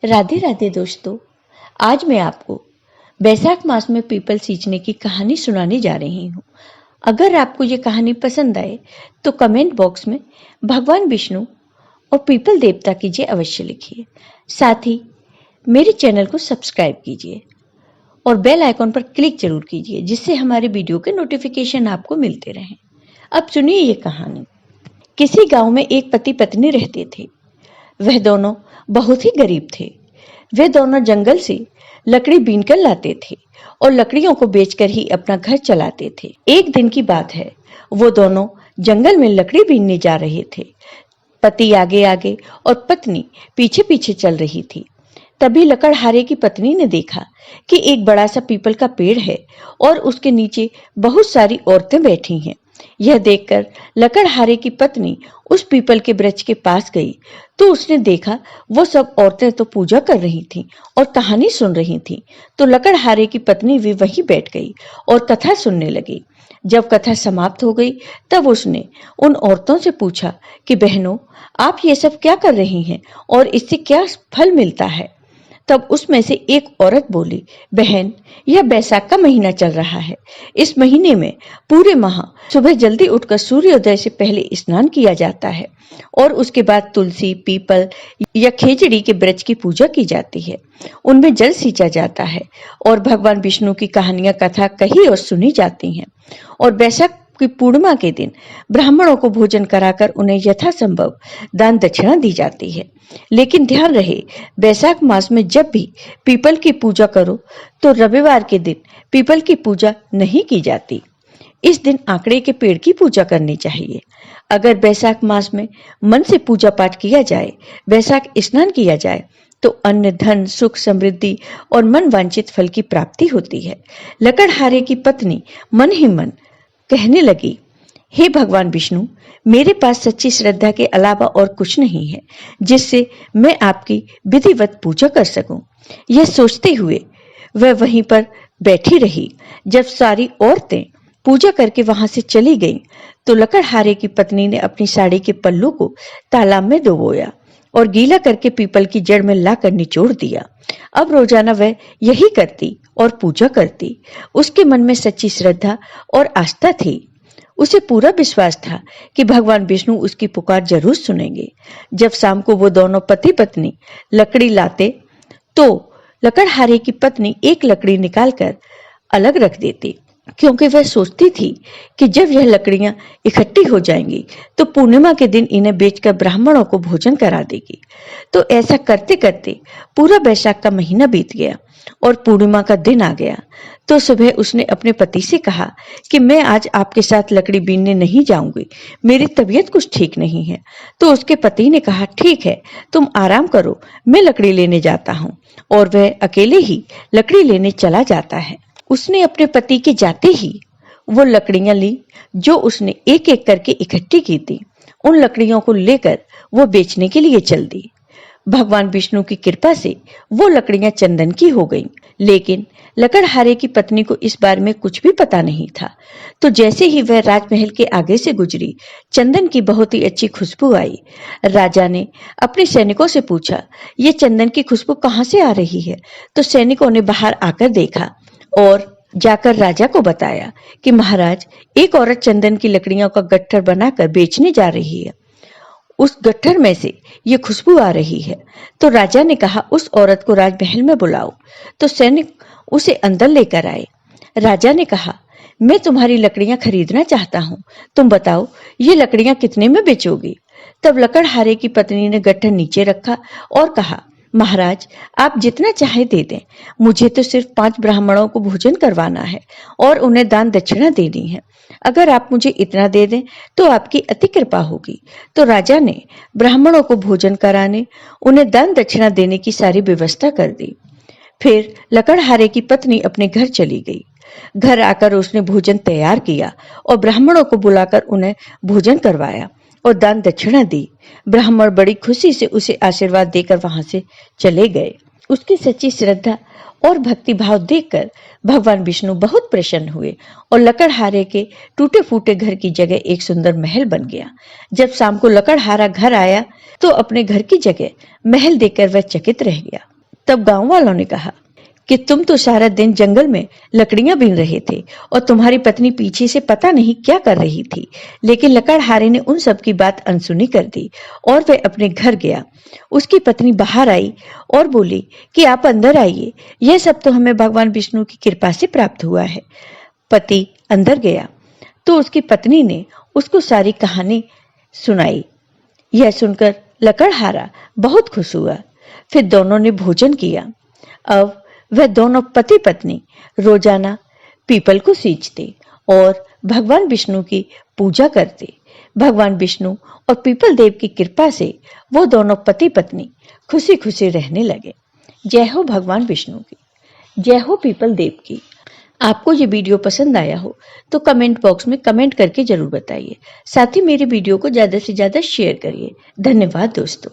राधे राधे दोस्तों। आज मैं आपको बैसाख मास में पीपल सींचने की कहानी सुनाने जा रही हूँ। अगर आपको ये कहानी पसंद आए तो कमेंट बॉक्स में भगवान विष्णु और पीपल देवता की जय अवश्य लिखिए। साथ ही मेरे चैनल को सब्सक्राइब कीजिए और बेल आइकॉन पर क्लिक जरूर कीजिए, जिससे हमारे वीडियो के नोटिफिकेशन आपको मिलते रहें। अब सुनिए ये कहानी। किसी गांव में एक पति पत्नी रहते थे। वह दोनों बहुत ही गरीब थे। वे दोनों जंगल से लकड़ी बीनकर लाते थे और लकड़ियों को बेचकर ही अपना घर चलाते थे। एक दिन की बात है, वो दोनों जंगल में लकड़ी बीनने जा रहे थे। पति आगे आगे और पत्नी पीछे पीछे चल रही थी। तभी लकड़हारे की पत्नी ने देखा कि एक बड़ा सा पीपल का पेड़ है और उसके नीचे बहुत सारी औरतें बैठी हैं। यह देखकर लकड़हारे की पत्नी उस पीपल के वृक्ष के पास गई तो उसने देखा वो सब औरतें तो पूजा कर रही थीं और कहानी सुन रही थीं। तो लकड़हारे की पत्नी भी वहीं बैठ गई और कथा सुनने लगी। जब कथा समाप्त हो गई तब उसने उन औरतों से पूछा कि बहनों, आप ये सब क्या कर रही हैं और इससे क्या फल मिलता है। तब उसमें से एक औरत बोली, बहन, यह बैसाख का महीना चल रहा है। इस महीने में पूरे माह सुबह जल्दी उठकर सूर्योदय से पहले स्नान किया जाता है और उसके बाद तुलसी, पीपल या खेजड़ी के वृक्ष की पूजा की जाती है। उनमें जल सींचा जाता है और भगवान विष्णु की कहानियां, कथा कही और सुनी जाती हैं। और बैसाख की पूर्णिमा के दिन ब्राह्मणों को भोजन कराकर उन्हें यथासंभव दान दक्षिणा दी जाती है। लेकिन ध्यान रहे, बैसाख मास में जब भी पीपल की पूजा करो तो रविवार के दिन पीपल की पूजा नहीं की जाती। इस दिन आंकड़े के पेड़ की पूजा करनी चाहिए। अगर बैसाख मास में मन से पूजा पाठ किया जाए, बैसाख स्नान किया जाए तो अन्न, धन, सुख, समृद्धि और मन वांछित फल की प्राप्ति होती है। लकड़हारे की पत्नी मन ही मन कहने लगी, हे भगवान विष्णु, मेरे पास सच्ची श्रद्धा के अलावा और कुछ नहीं है जिससे मैं आपकी विधिवत पूजा कर सकूं। यह सोचते हुए वह वहीं पर बैठी रही। जब सारी औरतें पूजा करके वहां से चली गईं, तो लकड़हारे की पत्नी ने अपनी साड़ी के पल्लू को तालाब में डुबोया और गीला करके पीपल की जड़ में लाकर निचोड़ दिया। अब रोजाना वह यही करती और पूजा करती। उसके मन में सच्ची श्रद्धा और आस्था थी। उसे पूरा विश्वास था कि भगवान विष्णु उसकी पुकार जरूर सुनेंगे। जब शाम को वो दोनों पति पत्नी लकड़ी लाते तो लकड़हारे की पत्नी एक लकड़ी निकालकर अलग रख देती, क्योंकि वह सोचती थी कि जब यह लकड़ियां इकट्ठी हो जाएंगी तो पूर्णिमा के दिन इन्हें बेचकर ब्राह्मणों को भोजन करा देगी। तो ऐसा करते करते पूरा बैसाख का महीना बीत गया और पूर्णिमा का दिन आ गया। तो सुबह उसने अपने पति से कहा कि मैं आज आपके साथ लकड़ी बीनने नहीं जाऊंगी, मेरी तबीयत कुछ ठीक नहीं है। तो उसके पति ने कहा, ठीक है, तुम आराम करो, मैं लकड़ी लेने जाता हूँ। और वह अकेले ही लकड़ी लेने चला जाता है। उसने अपने पति के जाते ही वो लकड़ियां ली जो उसने एक एक करके इकट्ठी की थी। उन लकड़ियों को लेकर वो बेचने के लिए चल दी। भगवान विष्णु की कृपा से वो लकड़ियां चंदन की हो गईं, लेकिन लकड़हारे की पत्नी को इस बारे में कुछ भी पता नहीं था। तो जैसे ही वह राजमहल के आगे से गुजरी, चंदन की बहुत ही अच्छी खुशबू आई। राजा ने अपने सैनिकों से पूछा, ये चंदन की खुशबू कहाँ से आ रही है। तो सैनिकों ने बाहर आकर देखा और जाकर राजा को बताया कि महाराज, एक औरत चंदन की लकड़ियों का गट्ठर बनाकर बेचने जा रही है। उस गट्ठर में से ये खुशबू आ रही है। तो राजा ने कहा, उस औरत को राजमहल में बुलाओ। तो सैनिक उसे अंदर लेकर आए। राजा ने कहा, मैं तुम्हारी लकड़ियां खरीदना चाहता हूं, तुम बताओ ये लकड़ियां कितने में बेचोगी। तब लकड़हारे की पत्नी ने गट्ठर नीचे रखा और कहा, महाराज, आप जितना चाहे दे दें, मुझे तो सिर्फ 5 ब्राह्मणों को भोजन करवाना है और उन्हें दान दक्षिणा देनी है। अगर आप मुझे इतना दे दें तो आपकी अति कृपा होगी। तो राजा ने ब्राह्मणों को भोजन कराने, उन्हें दान दक्षिणा देने की सारी व्यवस्था कर दी। फिर लकड़हारे की पत्नी अपने घर चली गई। घर आकर उसने भोजन तैयार किया और ब्राह्मणों को बुलाकर उन्हें भोजन करवाया और दान दक्षिणा दी। ब्राह्मण बड़ी खुशी से उसे आशीर्वाद देकर वहां से चले गए। उसकी सच्ची श्रद्धा और भक्ति भाव देखकर भगवान विष्णु बहुत प्रसन्न हुए और लकड़हारे के टूटे फूटे घर की जगह एक सुंदर महल बन गया। जब शाम को लकड़हारा घर आया तो अपने घर की जगह महल देखकर वह चकित रह गया। तब गांव वालों ने कहा कि तुम तो सारा दिन जंगल में लकड़ियां बीन रहे थे और तुम्हारी पत्नी पीछे से पता नहीं क्या कर रही थी, लेकिन लकड़हारे ने उन सब की बात अनसुनी कर दी और वह अपने घर गया। उसकी पत्नी बाहर आई और बोली कि आप अंदर आइए, यह सब तो हमें भगवान विष्णु की कृपा से प्राप्त हुआ है। पति अंदर गया तो उसकी पत्नी ने उसको सारी कहानी सुनाई। यह सुनकर लकड़हारा बहुत खुश हुआ। फिर दोनों ने भोजन किया। अब वह दोनों पति पत्नी रोजाना पीपल को सींचते और भगवान विष्णु की पूजा करते। भगवान विष्णु और पीपल देव की कृपा से वो दोनों पति पत्नी खुशी खुशी रहने लगे। जय हो भगवान विष्णु की, जय हो पीपल देव की। आपको ये वीडियो पसंद आया हो तो कमेंट बॉक्स में कमेंट करके जरूर बताइए। साथ ही मेरे वीडियो को ज्यादा से ज्यादा शेयर करिए। धन्यवाद दोस्तों।